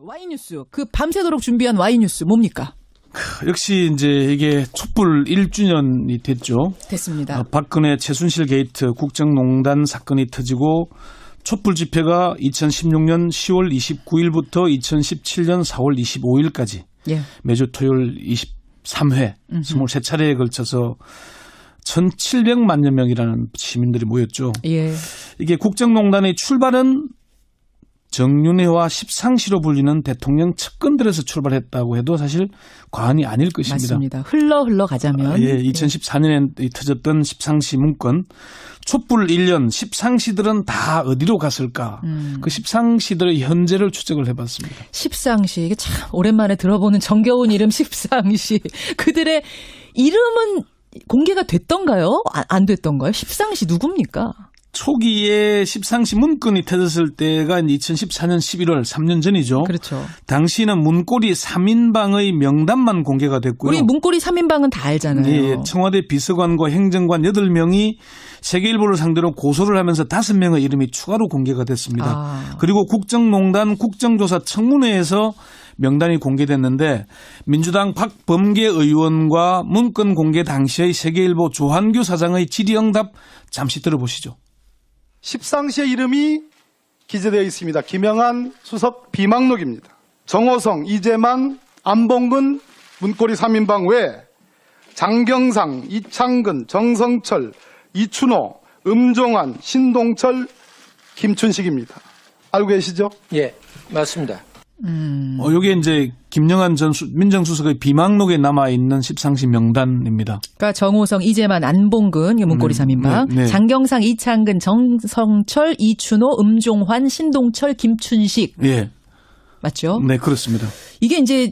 Y뉴스, 그 밤새도록 준비한 Y뉴스 뭡니까? 역시 이제 이게 촛불 1주년이 됐죠. 됐습니다. 박근혜 최순실 게이트 국정농단 사건이 터지고 촛불 집회가 2016년 10월 29일부터 2017년 4월 25일까지 예. 매주 토요일 23회, 23차례에 걸쳐서 1,700만여 명이라는 시민들이 모였죠. 예. 이게 국정농단의 출발은 정윤회와 십상시로 불리는 대통령 측근들에서 출발했다고 해도 사실 과언이 아닐 것입니다. 맞습니다. 흘러 가자면. 예, 2014년에 터졌던 십상시 문건. 촛불 1년 십상시들은 다 어디로 갔을까? 그 십상시들의 현재를 추적을 해봤습니다. 십상시, 이게 참 오랜만에 들어보는 정겨운 이름 십상시. 그들의 이름은 공개가 됐던가요? 안 됐던가요? 십상시 누굽니까? 초기에 십상시 문건이 터졌을 때가 2014년 11월 3년 전이죠. 그렇죠. 당시는 문고리 3인방의 명단만 공개가 됐고요. 우리 문고리 3인방은 다 알잖아요. 예, 청와대 비서관과 행정관 8명이 세계일보를 상대로 고소를 하면서 5명의 이름이 추가로 공개가 됐습니다. 그리고 국정농단 국정조사 청문회에서 명단이 공개됐는데 민주당 박범계 의원과 문건 공개 당시의 세계일보 조한규 사장의 질의응답 잠시 들어보시죠. 십상시의 이름이 기재되어 있습니다. 김영한 수석 비망록입니다. 정호성, 이재만, 안봉근 문고리 3인방 외 장경상, 이창근, 정성철, 이춘호, 음종환, 신동철, 김춘식입니다. 알고 계시죠? 예, 맞습니다. 이게 이제 김영한 전 민정수석의 비망록에 남아있는 십상시 명단입니다. 그러니까 정호성, 이재만, 안봉근, 문고리 3인방, 네. 장경상, 이창근, 정성철, 이춘호, 음종환, 신동철, 김춘식. 예. 맞죠? 네, 그렇습니다. 이게 이제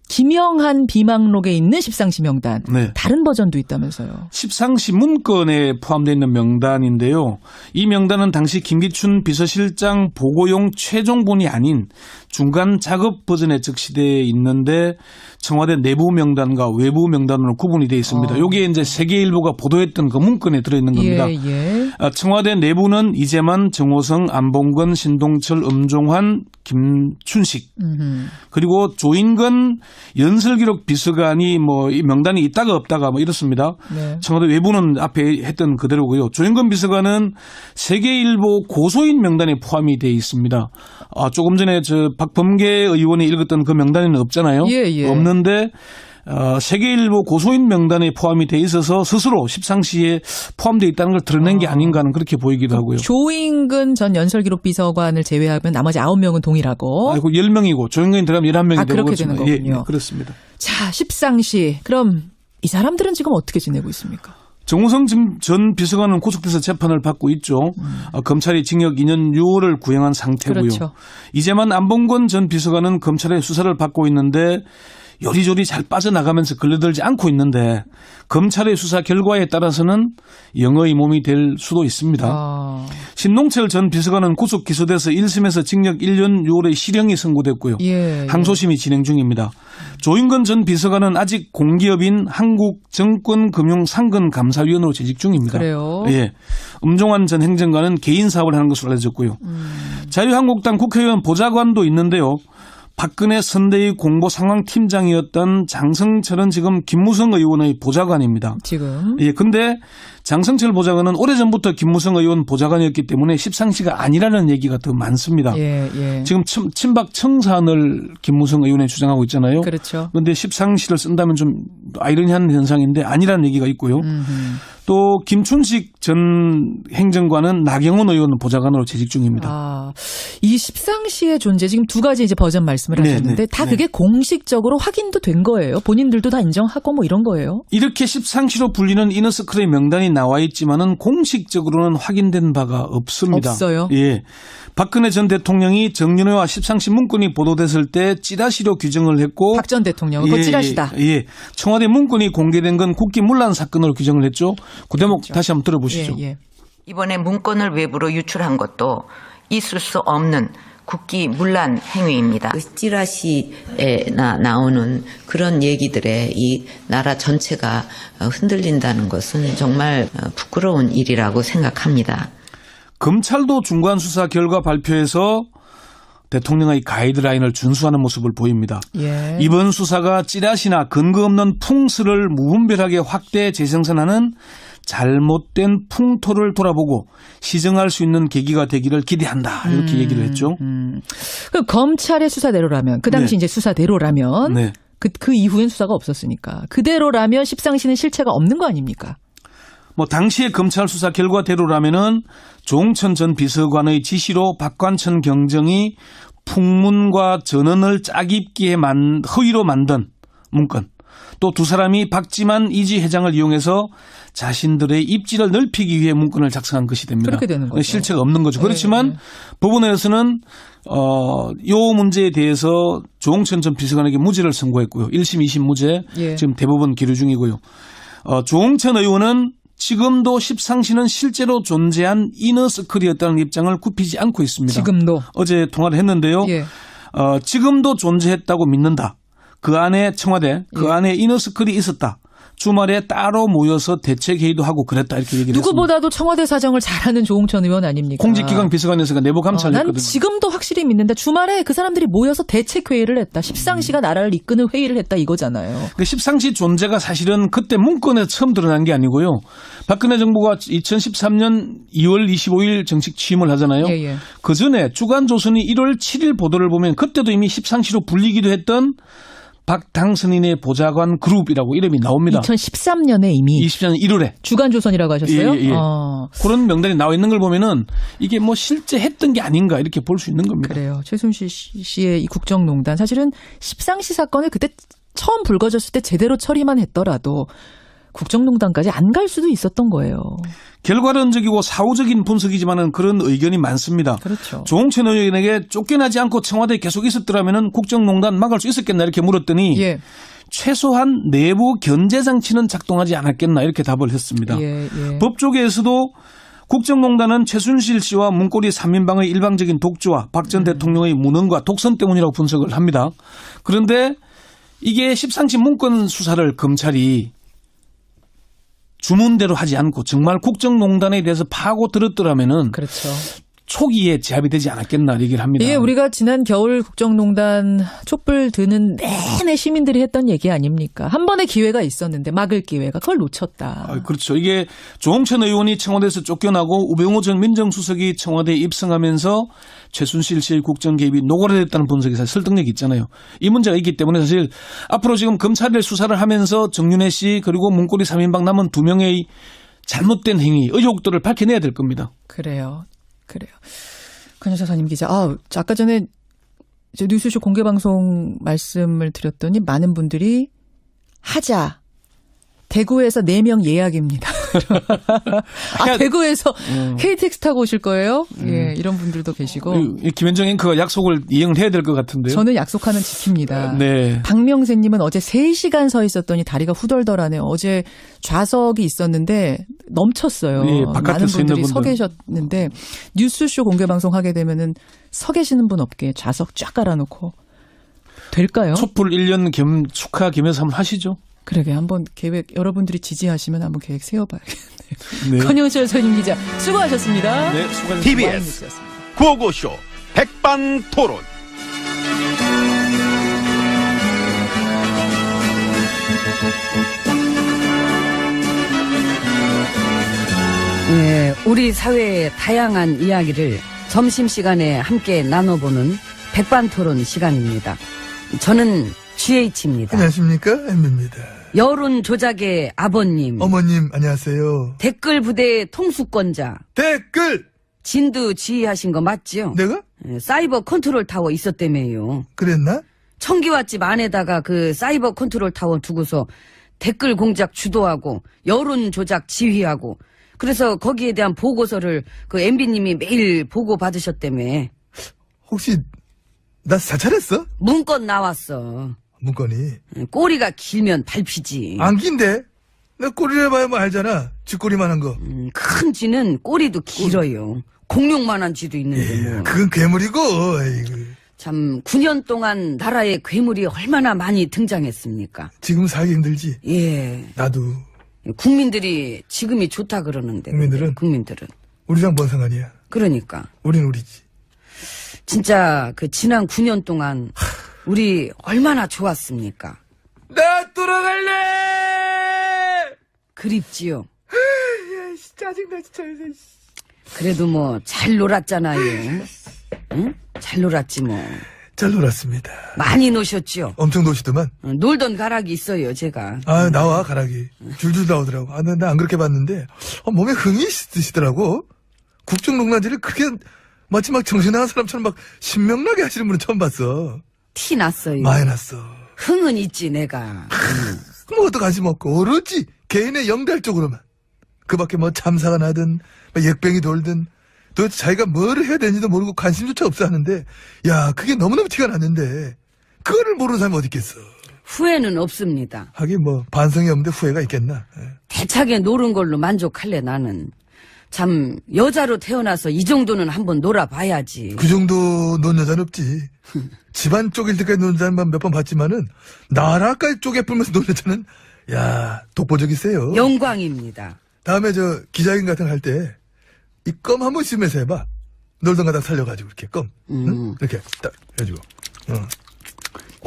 김영한 비망록에 있는 십상시 명단. 네. 다른 버전도 있다면서요. 십상시 문건에 포함되어 있는 명단인데요. 이 명단은 당시 김기춘 비서실장 보고용 최종본이 아닌 중간 작업 버전에 적시되어 있는데 청와대 내부 명단과 외부 명단으로 구분이 되어 있습니다. 여기에 이제 세계일보가 보도했던 그 문건에 들어있는 겁니다. 예. 청와대 내부는 이재만, 정호성, 안봉근, 신동철, 음종환, 김춘식 그리고 조인근 연설기록 비서관이 이 명단이 있다가 없다가 이렇습니다. 네. 청와대 외부는 앞에 했던 그대로고요. 조인근 비서관은 세계일보 고소인 명단에 포함이 되어 있습니다. 조금 전에 박범계 의원이 읽었던 그 명단에는 없잖아요. 예. 없는데 세계일보 고소인 명단에 포함이 돼 있어서 스스로 십상시에 포함되어 있다는 걸 드러낸 게 아닌가 하는 그렇게 보이기도 하고요. 조인근 전 연설기록 비서관을 제외하면 나머지 9명은 동일하고. 10명이고 조인근이 들어가면 11명이 되고 그렇게 되는 거군요. 예, 그렇습니다. 자, 십상시. 그럼 이 사람들은 지금 어떻게 지내고 있습니까? 정호성 전 비서관은 구속돼서 재판을 받고 있죠. 검찰이 징역 2년 6월을 구형한 상태고요. 그렇죠. 이제만 안봉근 전 비서관은 검찰의 수사를 받고 있는데 요리조리 잘 빠져나가면서 걸려들지 않고 있는데 검찰의 수사 결과에 따라서는 영어의 몸이 될 수도 있습니다. 신동철 전 비서관은 구속 기소돼서 1심에서 징역 1년 6월의 실형이 선고됐고요. 예. 항소심이 진행 중입니다. 조인근 전 비서관은 아직 공기업인 한국증권금융상근감사위원으로 재직 중입니다. 그래요? 예. 음종환 전 행정관은 개인 사업을 하는 것으로 알려졌고요. 자유한국당 국회의원 보좌관도 있는데요. 박근혜 선대위 공보상황팀장이었던 장성철은 지금 김무성 의원의 보좌관입니다. 지금. 예, 근데 장성철 보좌관은 오래전부터 김무성 의원 보좌관이었기 때문에 십상시가 아니라는 얘기가 더 많습니다. 예. 지금 친박 청산을 김무성 의원이 주장하고 있잖아요. 그렇죠. 그런데 십상시를 쓴다면 좀 아이러니한 현상인데 아니라는 얘기가 있고요. 또 김춘식 전 행정관은 나경원 의원 보좌관으로 재직 중입니다. 이 십상시의 존재 지금 두 가지 이제 버전 말씀을 하셨는데 다 그게 공식적으로 확인도 된 거예요. 본인들도 다 인정하고 이런 거예요. 이렇게 십상시로 불리는 이너서클의 명단이 나와 있지만은 공식적으로는 확인된 바가 없습니다. 없어요. 예. 박근혜 전 대통령이 정윤회와 십상시 문건이 보도됐을 때 찌라시로 규정을 했고 박 전 대통령은 그 찌라시다. 예. 청와대 문건이 공개된 건 국기문란 사건으로 규정을 했죠. 그 대목 그렇죠. 다시 한번 들어보시죠. 예. 이번에 문건을 외부로 유출한 것도 있을 수 없는 국기문란 행위입니다. 찌라시에 나오는 그런 얘기들에 이 나라 전체가 흔들린다는 것은 정말 부끄러운 일이라고 생각합니다. 검찰도 중간수사 결과 발표에서 대통령의 가이드라인을 준수하는 모습을 보입니다. 예. 이번 수사가 찌라시나 근거 없는 풍스를 무분별하게 확대 재생산하는 잘못된 풍토를 돌아보고 시정할 수 있는 계기가 되기를 기대한다. 이렇게 얘기를 했죠. 그 검찰의 수사대로라면 그 당시 네. 이제 수사대로라면 네. 그 이후엔 수사가 없었으니까 그대로라면 십상시는 실체가 없는 거 아닙니까? 뭐 당시의 검찰 수사 결과대로라면은 조홍천 전 비서관의 지시로 박관천 경정이 풍문과 전언을 짜깁기에 허위로 만든 문건, 또 두 사람이 박지만 이지 회장을 이용해서 자신들의 입지를 넓히기 위해 문건을 작성한 것이 됩니다. 그렇게 되는 거죠. 실체가 없는 거죠. 그렇지만 법원에서는 요 문제에 대해서 조홍천 전 비서관에게 무죄를 선고했고요. 1심, 2심 무죄, 예. 지금 대법원 기류 중이고요. 조홍천 의원은 지금도 십상시는 실제로 존재한 이너서클이었다는 입장을 굽히지 않고 있습니다. 지금도. 어제 통화를 했는데요. 예. 지금도 존재했다고 믿는다. 그 안에 청와대, 그 안에 이너서클이 있었다. 주말에 따로 모여서 대책회의도 하고 그랬다 이렇게 얘기를 했습니다. 누구보다도 청와대 사정을 잘하는 조홍천 의원 아닙니까? 공직기강 비서관에서가 내부 감찰을 난 했거든요. 지금도 확실히 믿는다. 주말에 그 사람들이 모여서 대책회의를 했다. 십상시가 나라를 이끄는 회의를 했다 이거잖아요. 그 십상시 존재가 사실은 그때 문건에서 처음 드러난 게 아니고요. 박근혜 정부가 2013년 2월 25일 정식 취임을 하잖아요. 예, 예. 그 전에 주간조선이 1월 7일 보도를 보면 그때도 이미 십상시로 불리기도 했던 박당선인의 보좌관 그룹이라고 이름이 나옵니다. 2013년에 이미 2014년 1월에. 주간조선이라고 하셨어요? 예, 예, 예. 그런 명단이 나와 있는 걸 보면은 이게 뭐 실제 했던 게 아닌가 이렇게 볼 수 있는 겁니다. 그래요. 최순실 씨의 이 국정농단 사실은 십상시 사건을 그때 처음 불거졌을 때 제대로 처리만 했더라도 국정농단까지 안 갈 수도 있었던 거예요. 결과론적이고 사후적인 분석이지만은 그런 의견이 많습니다. 그렇죠. 조홍천 의원에게 쫓겨나지 않고 청와대에 계속 있었더라면은 국정농단 막을 수 있었겠나 이렇게 물었더니 예. 최소한 내부 견제 장치는 작동하지 않았겠나 이렇게 답을 했습니다. 예, 예. 법조계에서도 국정농단은 최순실 씨와 문고리 3인방의 일방적인 독주와 박 전 대통령의 무능과 독선 때문이라고 분석을 합니다. 그런데 이게 십상시 문건 수사를 검찰이 주문대로 하지 않고 정말 국정농단에 대해서 파고 들었더라면은 그렇죠. 초기에 제압이 되지 않았겠나 얘기를 합니다. 이게 우리가 지난 겨울 국정농단 촛불 드는 내내 시민들이 했던 얘기 아닙니까? 한 번의 기회가 있었는데 막을 기회가 그걸 놓쳤다. 그렇죠. 이게 조홍천 의원이 청와대에서 쫓겨나고 우병우 전 민정수석이 청와대에 입성하면서 최순실 씨의 국정 개입이 노골화됐다는 분석이 사실 설득력이 있잖아요. 이 문제가 있기 때문에 사실 앞으로 지금 검찰의 수사를 하면서 정윤회 씨 그리고 문고리 3인방 남은 2명의 잘못된 행위, 의혹들을 밝혀내야 될 겁니다. 그래요. 권영사 선임 기자. 아까 전에 뉴스쇼 공개방송 말씀을 드렸더니 많은 분들이 하자. 대구에서 4명 예약입니다. 대구에서 KTX 타고 오실 거예요? 예, 이런 분들도 계시고. 김현정 앵커가 약속을 이행을 해야 될 것 같은데요. 저는 약속하는 지킵니다. 네. 박명세님은 어제 3시간 서 있었더니 다리가 후덜덜하네요. 어제 좌석이 있었는데 넘쳤어요. 예, 바깥에 많은 서 있는 분들이 서 분들. 계셨는데 뉴스쇼 공개방송 하게 되면은 서 계시는 분 없게 좌석 쫙 깔아놓고 될까요? 촛불 1년 축하 겸해서 한번 하시죠. 그러게 한번 계획 여러분들이 지지하시면 한번 계획 세워봐야겠네요. 네. 권영철 선임 기자 수고하셨습니다. 네, 수고하셨습니다. TBS 구호고쇼 백반토론. 네, 우리 사회의 다양한 이야기를 점심시간에 함께 나눠보는 백반토론 시간입니다. 저는 GH입니다. 안녕하십니까? M입니다. 여론 조작의 아버님, 어머님, 안녕하세요. 댓글 부대 통수권자, 댓글! 진두 지휘하신 거 맞죠? 내가? 사이버 컨트롤 타워 있었다며요. 그랬나? 청기와집 안에다가 그 사이버 컨트롤 타워 두고서 댓글 공작 주도하고 여론 조작 지휘하고 그래서 거기에 대한 보고서를 그 MB님이 매일 보고 받으셨다며. 혹시, 나 사찰했어? 문건 나왔어. 문건이. 꼬리가 길면 밟히지. 안 긴데? 내 꼬리를 봐야 뭐 알잖아. 쥐꼬리만 한 거. 큰 쥐는 꼬리도 길어요. 공룡만한 쥐도 있는데 뭐. 그건 괴물이고, 아이고. 참 9년 동안 나라에 괴물이 얼마나 많이 등장했습니까? 지금 살기 힘들지? 예. 나도. 국민들이 지금이 좋다 그러는데. 국민들은? 국민들은. 우리랑 뭔 상관이야? 그러니까. 우린 우리지. 진짜 그 지난 9년 동안 우리 얼마나 좋았습니까? 나 돌아갈래! 그립지요. 야, 짜증나, 진짜. 그래도 뭐 잘 놀았잖아요. 응? 잘 놀았지 뭐. 잘 놀았습니다. 많이 노셨죠? 엄청 노시더만. 놀던 가락이 있어요, 제가. 아, 나와, 가락이. 줄줄 나오더라고. 아, 나 안 그렇게 봤는데, 몸에 흥이 드시더라고. 국정농단지를 그렇게, 마치 막 정신 나간 사람처럼 막 신명나게 하시는 분은 처음 봤어. 티 났어요. 많이 났어. 흥은 있지, 내가. 그것도 관심 없고, 오로지 개인의 영달 쪽으로만. 그 밖에 뭐 참사가 나든, 뭐 액병이 돌든, 도대체 자기가 뭐를 해야 되는지도 모르고 관심조차 없어 하는데, 야, 그게 너무너무 티가 났는데, 그거를 모르는 사람이 어디 있겠어. 후회는 없습니다. 하긴 뭐, 반성이 없는데 후회가 있겠나. 예. 대차게 노른 걸로 만족할래, 나는. 참, 여자로 태어나서 이 정도는 한번 놀아봐야지. 그 정도 논 여자는 없지. 집안 쪽일 때까지 논 여자는 몇 번 봤지만은, 나라까지 쪼개 풀면서 논 여자는, 야, 독보적이세요. 영광입니다. 다음에 저 기자회견 같은 거 할 때, 이 껌 한 번 씹으면서 해봐. 놀던 가다 살려가지고, 이렇게 껌. 응? 이렇게 딱 해가지고.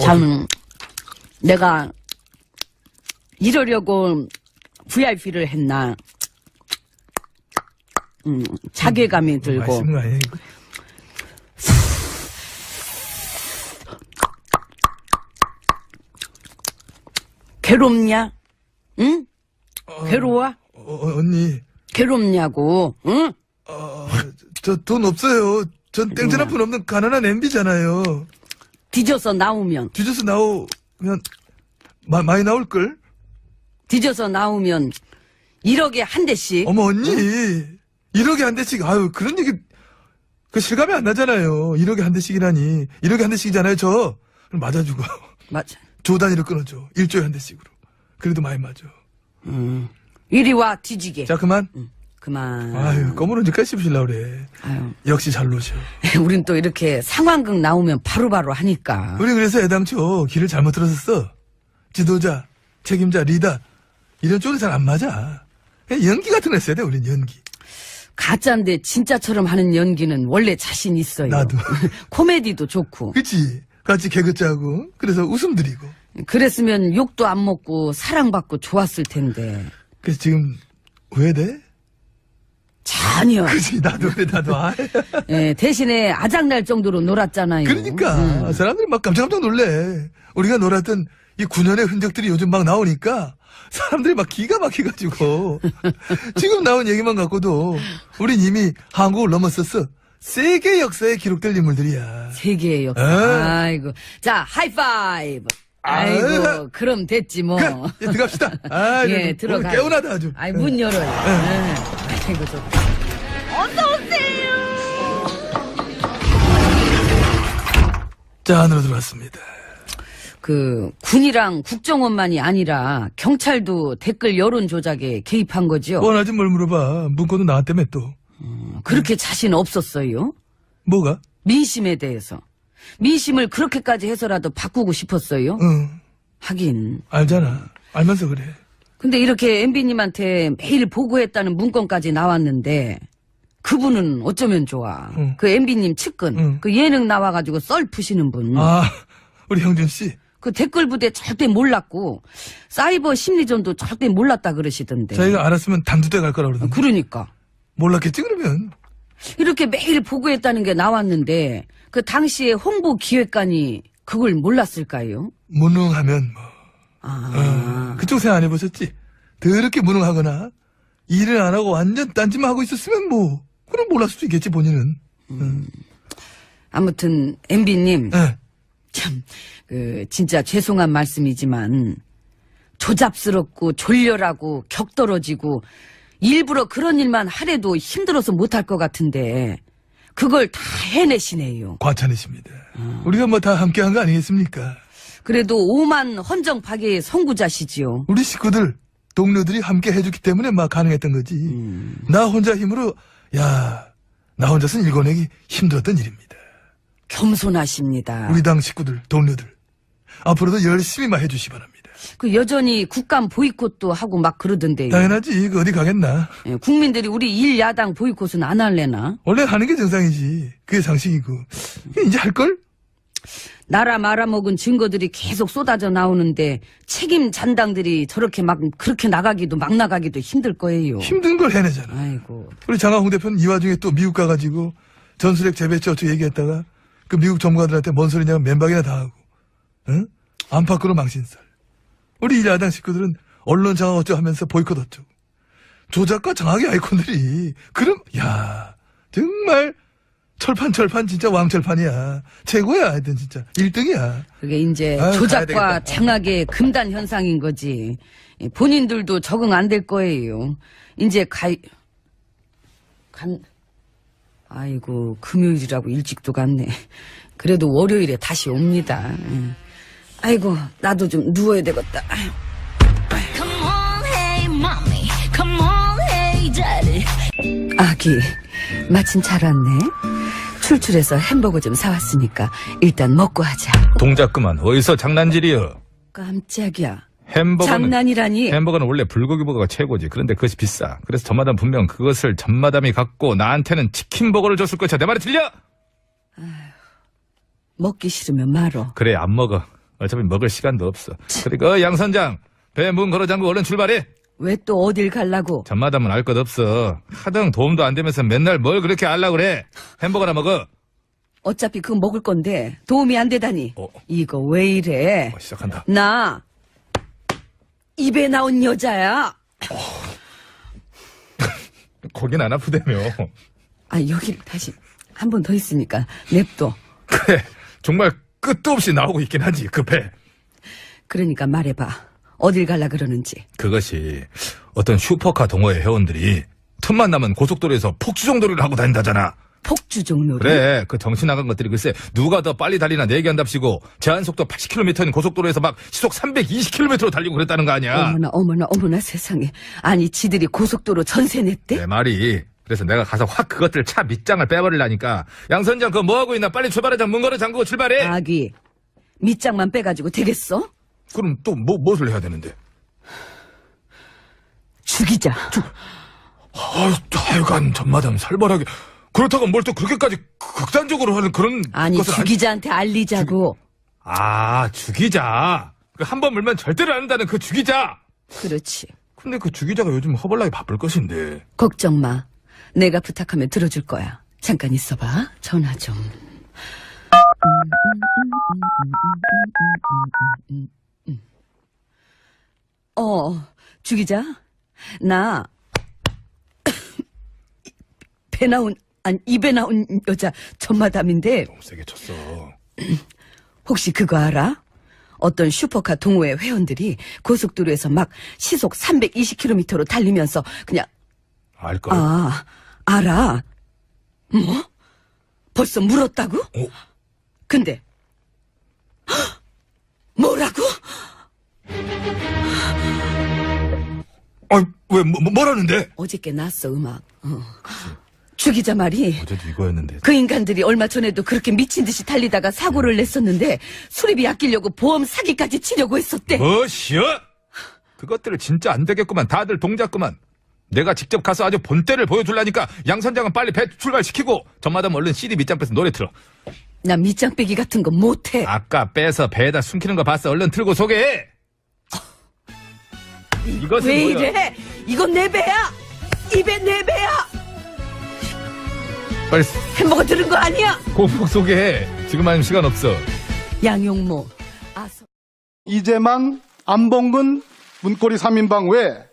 참, 내가 이러려고 VIP를 했나. 자괴감이 들고. 맛있는 거 아니야, 이거? 괴롭냐? 응? 괴로워? 언니. 괴롭냐고, 응? 저 돈 없어요. 전 땡전 한 푼 없는 가난한 MB잖아요. 뒤져서 나오면, 뒤져서 나오면, 많이 나올걸? 뒤져서 나오면 1억에 한 대씩. 어머, 언니. 1억에 한 대씩, 아유, 그런 얘기, 그 실감이 안 나잖아요. 1억에 한 대씩이라니. 1억에 한 대씩이잖아요, 저. 그럼 맞아주고. 맞아. 조 단위로 끊어줘. 1조에 한 대씩으로. 그래도 많이 맞아. 이리 와, 뒤지게. 자, 그만. 그만. 아유, 껌을 언제까지 씹으시려고 그래. 아유. 역시 잘 노셔. 우린 또 이렇게 상황극 나오면 바로바로 하니까. 우리 그래서 애당초 길을 잘못 들었었어. 지도자, 책임자, 리더. 이런 쪽은 잘 안 맞아. 그냥 연기 같은 거 했어야 돼, 우린 연기. 가짜인데 진짜처럼 하는 연기는 원래 자신 있어요. 나도. 코미디도 좋고. 그치? 같이 개그 짜고, 그래서 웃음 드리고. 그랬으면 욕도 안 먹고 사랑받고 좋았을 텐데. 그래서 지금 후회돼? 전혀. 그치, 나도 그래, 나도. 아, 예, 대신에 아작날 정도로 놀았잖아요. 그러니까. 사람들이 막 깜짝깜짝 놀래. 우리가 놀았던 이 9년의 흔적들이 요즘 막 나오니까 사람들이 막 기가 막혀가지고. 지금 나온 얘기만 갖고도 우린 이미 한국을 넘었었어. 세계 역사에 기록될 인물들이야. 세계의 역사. 아이고. 자, 하이파이브. 아이고, 아유. 그럼 됐지 뭐. 예, 들어갑시다. 아, 예, 오늘 들어가. 개운하다 아주. 아이, 문 열어요. 아이고, 좋다. 자, 안으로 들어왔습니다. 그, 군이랑 국정원만이 아니라 경찰도 댓글 여론 조작에 개입한 거죠. 뻔하지 뭘 물어봐. 문건도 나왔다며 또. 그렇게 자신 없었어요? 뭐가? 민심에 대해서. 민심을 그렇게까지 해서라도 바꾸고 싶었어요? 응, 하긴. 알잖아. 알면서 그래. 근데 이렇게 MB님한테 매일 보고했다는 문건까지 나왔는데 그분은 어쩌면 좋아. 응. 그 MB님 측근, 응. 그 예능 나와가지고 썰 푸시는 분. 아, 우리 형준 씨. 그 댓글 부대 절대 몰랐고 사이버 심리전도 절대 몰랐다 그러시던데. 자기가 알았으면 단두대 갈 거라 그러던데. 그러니까. 몰랐겠지 그러면. 이렇게 매일 보고했다는 게 나왔는데 그 당시에 홍보 기획관이 그걸 몰랐을까요? 무능하면 뭐. 그쪽 생각 안 해보셨지? 더럽게 무능하거나 일을 안 하고 완전 딴짓만 하고 있었으면 뭐 그럼 몰랐을 수도 있겠지 본인은. 아무튼 MB님 예. 참 진짜 죄송한 말씀이지만 조잡스럽고 졸렬하고 격떨어지고 일부러 그런 일만 하래도 힘들어서 못할 것 같은데 그걸 다 해내시네요. 과찬이십니다. 우리가 뭐 다 함께한 거 아니겠습니까? 그래도 오만 헌정파괴의 선구자시지요. 우리 식구들 동료들이 함께 해줬기 때문에 막 가능했던 거지. 나 혼자 힘으로 나 혼자서는 일궈내기 힘들었던 일입니다. 겸손하십니다. 우리 당 식구들 동료들 앞으로도 열심히만 해주시 바랍니다. 그 여전히 국감 보이콧도 하고 막 그러던데요. 당연하지. 그 어디 가겠나. 예, 국민들이 우리 일야당 보이콧은 안 할래나? 원래 하는 게 정상이지. 그게 상식이고. 이제 할걸? 나라 말아먹은 증거들이 계속 쏟아져 나오는데 책임 잔당들이 저렇게 막 그렇게 나가기도 막 나가기도 힘들 거예요. 힘든 걸 해내잖아. 아이고. 우리 장하홍 대표는 이 와중에 또 미국 가가지고 전술핵 재배치 어쩌고 얘기했다가 그 미국 전문가들한테 뭔 소리냐고 맨박이나 당하고, 응? 안팎으로 망신살. 우리 일야당 식구들은 언론 장악 어쩌고 하면서 보이콧 어쩌고. 조작과 장악의 아이콘들이, 그럼, 야, 정말 철판 진짜 왕철판이야. 최고야, 하여튼 진짜. 1등이야. 그게 이제 아유, 가야 조작과 되겠다. 장악의 금단 현상인 거지. 예, 본인들도 적응 안 될 거예요. 이제 아이고, 금요일이라고 일찍도 갔네. 그래도 월요일에 다시 옵니다. 예. 아이고, 나도 좀 누워야 되겠다. 아유. Come on, hey, mommy. Come on, hey, daddy. 아기, 마침 잘 왔네. 출출해서 햄버거 좀 사왔으니까 일단 먹고 하자. 동작 그만. 어디서 장난질이여. 깜짝이야. 햄버거는 장난이라니. 햄버거는 원래 불고기 버거가 최고지. 그런데 그것이 비싸. 그래서 전마담 분명 그것을 전마담이 갖고 나한테는 치킨 버거를 줬을 것이야. 내 말이 틀려? 먹기 싫으면 말어. 그래 안 먹어. 어차피 먹을 시간도 없어. 그러니까 양 선장 배 문 걸어 잠그고 얼른 출발해. 왜 또 어딜 갈라고? 전마담은 알 것 없어. 하등 도움도 안 되면서 맨날 뭘 그렇게 알라 그래. 햄버거나 먹어. 어차피 그거 먹을 건데 도움이 안 되다니. 이거 왜 이래? 시작한다. 나 입에 나온 여자야. 거긴 안 아프다며. 아, 여기 다시 한 번 더 있으니까 냅둬. 그래 정말 끝도 없이 나오고 있긴 하지 그 배. 그러니까 말해봐. 어딜 갈라 그러는지. 그것이 어떤 슈퍼카 동호회 회원들이 틈만 나면 고속도로에서 폭주정도를 하고 다닌다잖아. 폭주종로를? 그래 그 정신 나간 것들이 글쎄 누가 더 빨리 달리나 내기한답시고 제한속도 80km인 고속도로에서 막 시속 320km로 달리고 그랬다는 거 아니야. 어머나 세상에. 아니 지들이 고속도로 전세 냈대? 내 말이. 그래서 내가 가서 확 그것들 차 밑장을 빼버리려니까 양 선장 그거 뭐하고 있나 빨리 출발하자. 문 걸어 잠그고 출발해. 아기 밑장만 빼가지고 되겠어? 그럼 또 무엇을 해야 되는데? 죽이자. 하여간 전마담 살벌하게. 그렇다고 뭘 또 그렇게까지 극단적으로 하는 그런 아니 것은 죽이자한테 알리자고. 죽이자. 그 한 번 물면 절대로 안 한다는 그 죽이자. 그렇지. 근데 그 죽이자가 요즘 허벌나게 바쁠 것인데. 걱정 마. 내가 부탁하면 들어줄 거야. 잠깐 있어봐. 전화 좀. 죽이자. 나 입에 나온 여자 전마담인데. 너무 세게 쳤어. 혹시 그거 알아? 어떤 슈퍼카 동호회 회원들이 고속도로에서 막 시속 320km로 달리면서 그냥. 알걸? 알아. 뭐? 벌써 물었다고? 근데 뭐라고? 왜 뭐라는데? 어저께 났어 음악. 죽이자 말이. 어제도 이거였는데. 그 인간들이 얼마 전에도 그렇게 미친 듯이 달리다가 사고를 냈었는데 수리비 아끼려고 보험 사기까지 치려고 했었대. 뭐시여? 그것들을 진짜 안 되겠구만. 다들 동작구만. 내가 직접 가서 아주 본때를 보여줄라니까 양 선장은 빨리 배 출발시키고 전마담 얼른 CD 밑장 빼서 노래 틀어. 나 밑장 빼기 같은 거 못해. 아까 빼서 배에다 숨기는 거 봤어. 얼른 틀고 소개해. 이것은 왜 뭐야? 이래? 이건 내 배야. 입에 내 배야. 빨리 햄버거 들은 거 아니야? 꼭 소개해. 지금 아니면 시간 없어. 양용모. 이재만, 안봉근, 문고리 3인방 외에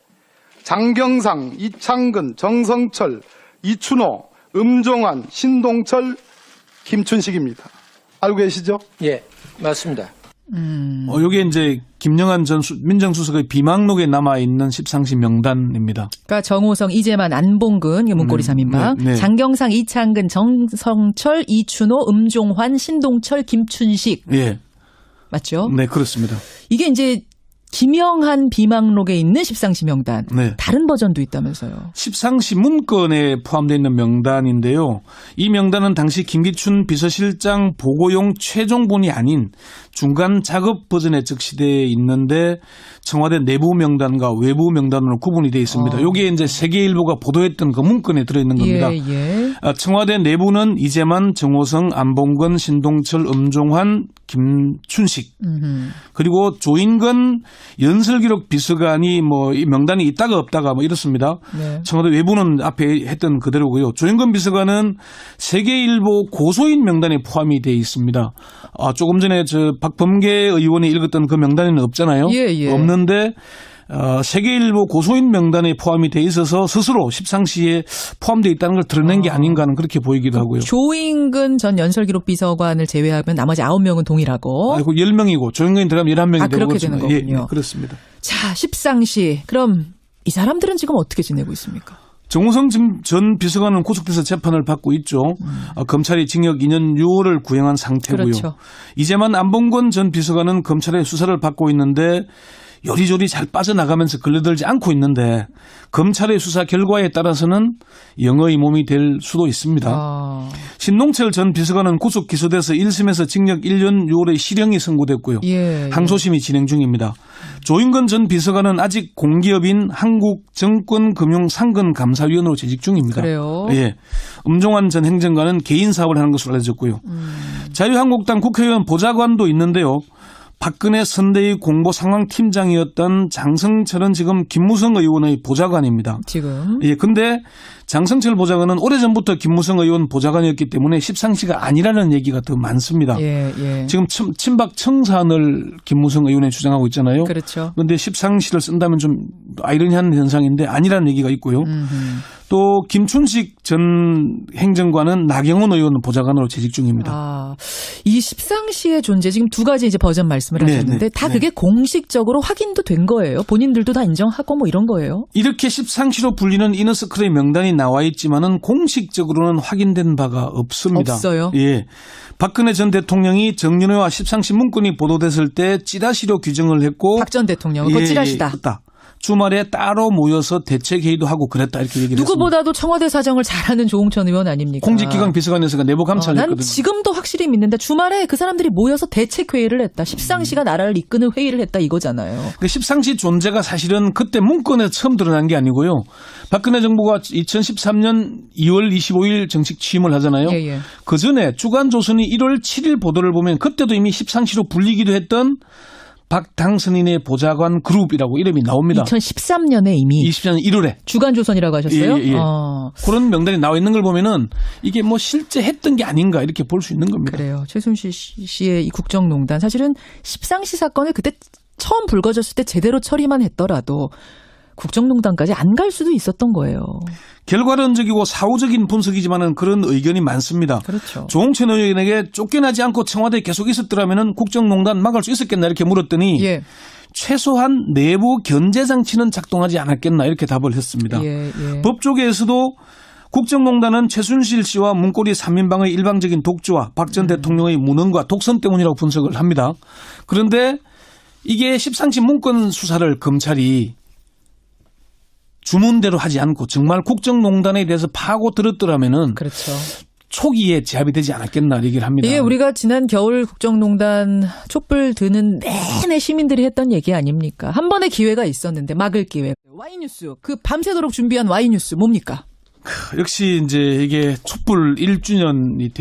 장경상, 이창근, 정성철, 이춘호, 음종환, 신동철, 김춘식입니다. 알고 계시죠? 예, 맞습니다. 요게 이제 김영한 전 민정수석의 비망록에 남아있는 십상시 명단입니다. 그러니까 정호성, 이재만, 안봉근, 문고리 3인방, 네. 장경상, 이창근, 정성철, 이춘호, 음종환, 신동철, 김춘식. 예. 맞죠? 네, 그렇습니다. 이게 이제 김영한 비망록에 있는 십상시 명단. 네. 다른 버전도 있다면서요. 십상시 문건에 포함되어 있는 명단인데요. 이 명단은 당시 김기춘 비서실장 보고용 최종본이 아닌 중간 작업 버전에 적시되어 있는데 청와대 내부 명단과 외부 명단으로 구분이 되어 있습니다. 여기에 이제 세계일보가 보도했던 그 문건에 들어있는 겁니다. 청와대 내부는 이재만, 정호성, 안봉근, 신동철, 엄종환, 김춘식 그리고 조인근 연설기록 비서관이 뭐 이 명단이 있다가 없다가 뭐 이렇습니다. 네. 청와대 외부는 앞에 했던 그대로고요. 조인근 비서관은 세계일보 고소인 명단에 포함이 되어 있습니다. 조금 전에 저 박범계 의원이 읽었던 그 명단에는 없잖아요. 없는데 세계일보 고소인 명단에 포함이 돼 있어서 스스로 십상시에 포함되어 있다는 걸 드러낸 게 아닌가 하는 그렇게 보이기도 하고요. 조인근 전 연설기록 비서관을 제외하면 나머지 9명은 동일하고. 10명이고 조인근이 들어가면 11명이 되고 그렇게 되는 거군요. 예, 그렇습니다. 자, 십상시. 그럼 이 사람들은 지금 어떻게 지내고 있습니까? 정호성 전 비서관은 구속돼서 재판을 받고 있죠. 검찰이 징역 2년 6월을 구형한 상태고요. 그렇죠. 이제만 안봉근 전 비서관은 검찰의 수사를 받고 있는데 요리조리 잘 빠져나가면서 걸려들지 않고 있는데 검찰의 수사 결과에 따라서는 영어의 몸이 될 수도 있습니다. 신동철 전 비서관은 구속 기소돼서 1심에서 징역 1년 6월의 실형이 선고됐고요. 항소심이 진행 중입니다. 조인근 전 비서관은 아직 공기업인 한국정권금융상근감사위원으로 재직 중입니다. 그래요? 예. 엄종환 전 행정관은 개인 사업을 하는 것으로 알려졌고요. 자유한국당 국회의원 보좌관도 있는데요. 박근혜 선대위 공보상황팀장이었던 장성철은 지금 김무성 의원의 보좌관입니다. 지금? 예, 근데 장성철 보좌관은 오래전부터 김무성 의원 보좌관이었기 때문에 십상시가 아니라는 얘기가 더 많습니다. 지금 친박 청산을 김무성 의원이 주장하고 있잖아요. 그렇죠. 그런데 십상시를 쓴다면 좀 아이러니한 현상인데 아니라는 얘기가 있고요. 또 김춘식 전 행정관은 나경원 의원 보좌관으로 재직 중입니다. 이 십상시의 존재 지금 두 가지 이제 버전 말씀을 하셨는데 다 그게 공식적으로 확인도 된 거예요. 본인들도 다 인정하고 뭐 이런 거예요. 이렇게 십상시로 불리는 이너서클의 명단이 나와 있지만은 공식적으로는 확인된 바가 없습니다. 없어요. 예. 박근혜 전 대통령이 정윤회와 십상시 문건이 보도됐을 때 찌라시로 규정을 했고 박 전 대통령은 그거 찌라시다. 주말에 따로 모여서 대책회의도 하고 그랬다 이렇게 얘기를 누구보다도 청와대 사정을 잘하는 조홍천 의원 아닙니까? 공직기강 비서관에서가 내부 감찰을 했거든요. 난 지금도 확실히 믿는데 주말에 그 사람들이 모여서 대책회의를 했다. 십상시가 나라를 이끄는 회의를 했다 이거잖아요. 그 십상시 존재가 사실은 그때 문건에서 처음 드러난 게 아니고요. 박근혜 정부가 2013년 2월 25일 정식 취임을 하잖아요. 그 전에 주간조선이 1월 7일 보도를 보면 그때도 이미 십상시로 불리기도 했던 박당선인의 보좌관 그룹이라고 이름이 나옵니다. 2013년에 이미 2013년 1월에 주간조선이라고 하셨어요? 그런 명단이 나와 있는 걸 보면은 이게 뭐 실제 했던 게 아닌가 이렇게 볼 수 있는 겁니다. 그래요. 최순실 씨의 이 국정농단 사실은 십상시 사건을 그때 처음 불거졌을 때 제대로 처리만 했더라도 국정농단까지 안 갈 수도 있었던 거예요. 결과론적이고 사후적인 분석이지만은 그런 의견이 많습니다. 그렇죠. 조홍천 의원에게 쫓겨나지 않고 청와대에 계속 있었더라면은 국정농단 막을 수 있었겠나 이렇게 물었더니 최소한 내부 견제 장치는 작동하지 않았겠나 이렇게 답을 했습니다. 법조계에서도 국정농단은 최순실 씨와 문고리 3인방의 일방적인 독주와 박 전 대통령의 무능과 독선 때문이라고 분석을 합니다. 그런데 이게 십상시 문건 수사를 검찰이 주문대로 하지 않고 정말 국정농단에 대해서 파고 들었더라면은 초기에 제압이 되지 않았겠나 얘기를 합니다. 이게 우리가 지난 겨울 국정농단 촛불 드는 내내 시민들이 했던 얘기 아닙니까? 한 번의 기회가 있었는데 막을 기회. Y뉴스 그 밤새도록 준비한 Y뉴스 뭡니까? 역시 이제 이게 촛불 1주년이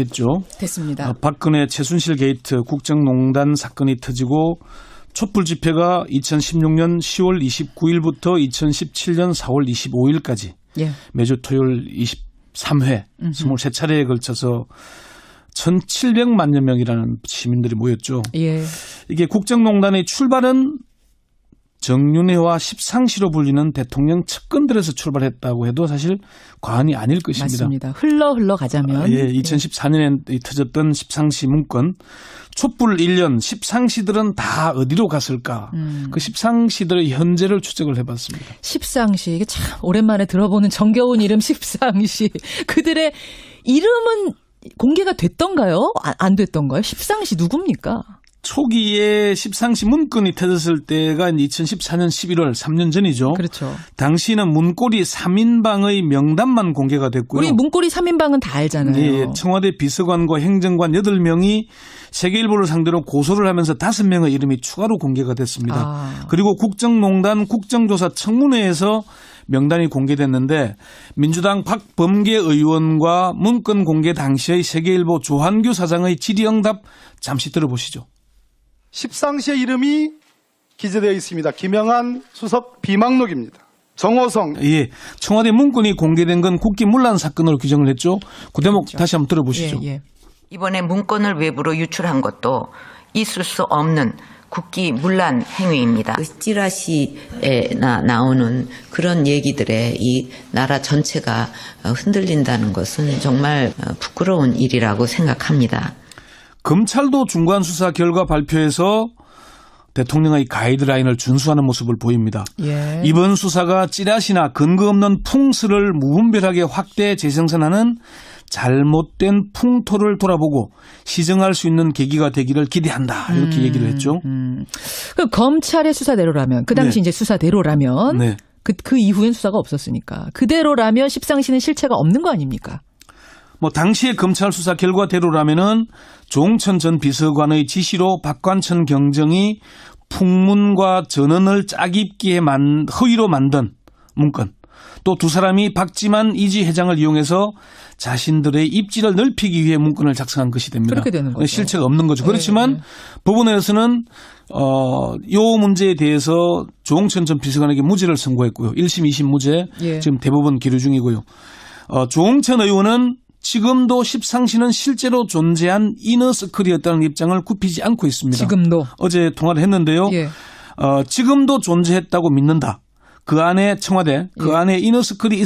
됐습니다. 박근혜 최순실 게이트 국정농단 사건이 터지고 촛불 집회가 2016년 10월 29일부터 2017년 4월 25일까지 매주 토요일 23회 23차례에 걸쳐서 1,700만여 명이라는 시민들이 모였죠. 이게 국정농단의 출발은 정윤회와 십상시로 불리는 대통령 측근들에서 출발했다고 해도 사실 과언이 아닐 것입니다. 맞습니다. 흘러 가자면. 2014년에 터졌던 십상시 문건. 촛불 1년 십상시들은 다 어디로 갔을까. 그 십상시들의 현재를 추적을 해봤습니다. 십상시. 이게 참 오랜만에 들어보는 정겨운 이름 십상시. 그들의 이름은 공개가 됐던가요? 안 됐던가요? 십상시 누굽니까? 초기에 십상시 문건이 터졌을 때가 2014년 11월 3년 전이죠. 그렇죠. 당시는 문고리 3인방의 명단만 공개가 됐고요. 우리 문고리 3인방은 다 알잖아요. 예, 청와대 비서관과 행정관 8명이 세계일보를 상대로 고소를 하면서 5명의 이름이 추가로 공개가 됐습니다. 그리고 국정농단 국정조사 청문회에서 명단이 공개됐는데 민주당 박범계 의원과 문건 공개 당시의 세계일보 조한규 사장의 질의응답 잠시 들어보시죠. 십상시의 이름이 기재되어 있습니다. 김영한 수석 비망록입니다. 정호성. 예, 청와대 문건이 공개된 건 국기 문란 사건으로 규정을 했죠. 그 대목 그렇죠. 다시 한번 들어보시죠. 예, 예. 이번에 문건을 외부로 유출한 것도 있을 수 없는 국기 문란 행위입니다. 그 찌라시에 나오는 그런 얘기들에 이 나라 전체가 흔들린다는 것은 정말 부끄러운 일이라고 생각합니다. 검찰도 중간 수사 결과 발표에서 대통령의 가이드라인을 준수하는 모습을 보입니다. 예. 이번 수사가 찌라시나 근거 없는 풍스를 무분별하게 확대 재생산하는 잘못된 풍토를 돌아보고 시정할 수 있는 계기가 되기를 기대한다. 이렇게 얘기를 했죠. 그 검찰의 수사대로라면 그 당시 네. 이제 수사대로라면 네. 그 이후엔 수사가 없었으니까 그대로라면 십상시는 실체가 없는 거 아닙니까? 뭐 당시의 검찰 수사 결과대로라면은 조홍천 전 비서관의 지시로 박관천 경정이 풍문과 전언을 짜깁기에 허위로 만든 문건, 또 두 사람이 박지만 이지 회장을 이용해서 자신들의 입지를 넓히기 위해 문건을 작성한 것이 됩니다. 그렇게 되는 거죠. 실체가 없는 거죠. 그렇지만 네. 법원에서는 이 문제에 대해서 조홍천 전 비서관에게 무죄를 선고했고요. 1심, 2심 무죄 예. 지금 대법원 기류 중이고요. 조홍천 의원은 지금도 십상시는 실제로 존재한 이너서클이었다는 입장을 굽히지 않고 있습니다. 지금도. 어제 통화를 했는데요. 예. 지금도 존재했다고 믿는다. 그 안에 청와대, 그 안에 이너서클이 있었다.